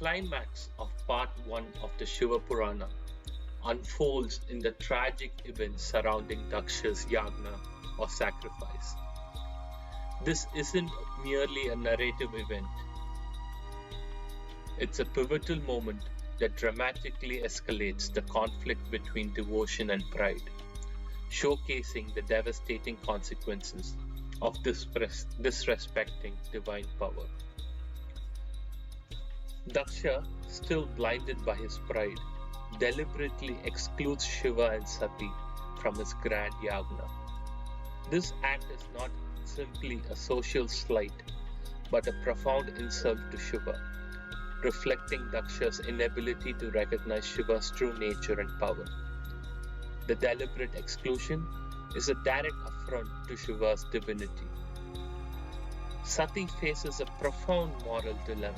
climax of part 1 of the Shiva Purana unfolds in the tragic events surrounding Daksha's yagna or sacrifice. This isn't merely a narrative event. It's a pivotal moment that dramatically escalates the conflict between devotion and pride, showcasing the devastating consequences of disrespecting divine power. Daksha, still blinded by his pride, deliberately excludes Shiva and Sati from his grand yagna. This act is not simply a social slight, but a profound insult to Shiva, reflecting Daksha's inability to recognize Shiva's true nature and power. The deliberate exclusion is a direct affront to Shiva's divinity. Sati faces a profound moral dilemma.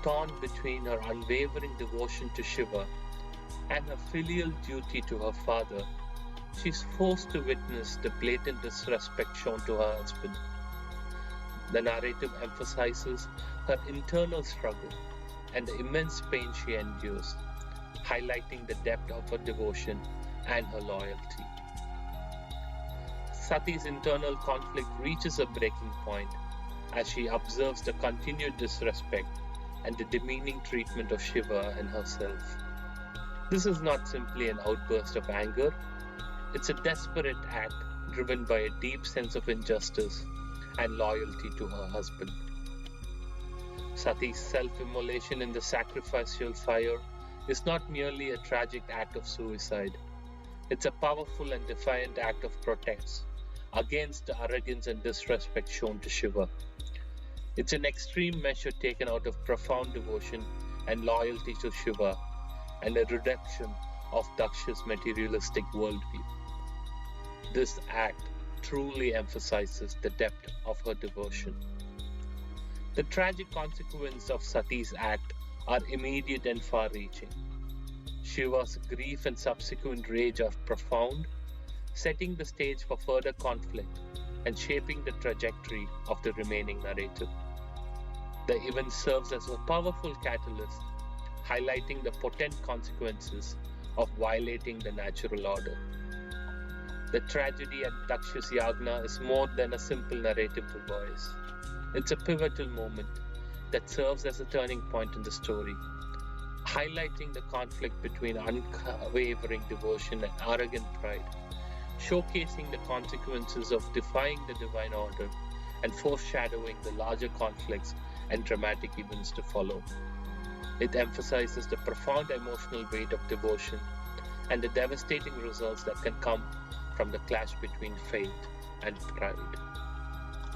Torn between her unwavering devotion to Shiva and her filial duty to her father, she is forced to witness the blatant disrespect shown to her husband. The narrative emphasizes her internal struggle and the immense pain she endures, highlighting the depth of her devotion and her loyalty. Sati's internal conflict reaches a breaking point as she observes the continued disrespect and the demeaning treatment of Shiva and herself. This is not simply an outburst of anger, it's a desperate act driven by a deep sense of injustice and loyalty to her husband. Sati's self-immolation in the sacrificial fire is not merely a tragic act of suicide, it's a powerful and defiant act of protest against the arrogance and disrespect shown to Shiva. It's an extreme measure taken out of profound devotion and loyalty to Shiva and a reduction of Daksha's materialistic worldview. This act truly emphasizes the depth of her devotion. The tragic consequences of Sati's act are immediate and far-reaching. Shiva's grief and subsequent rage are profound, setting the stage for further conflict and shaping the trajectory of the remaining narrative. The event serves as a powerful catalyst, highlighting the potent consequences of violating the natural order. The tragedy at Daksha's yagna is more than a simple narrative device. It's a pivotal moment that serves as a turning point in the story, highlighting the conflict between unwavering devotion and arrogant pride, showcasing the consequences of defying the divine order and foreshadowing the larger conflicts and dramatic events to follow. It emphasizes the profound emotional weight of devotion and the devastating results that can come from the clash between faith and pride.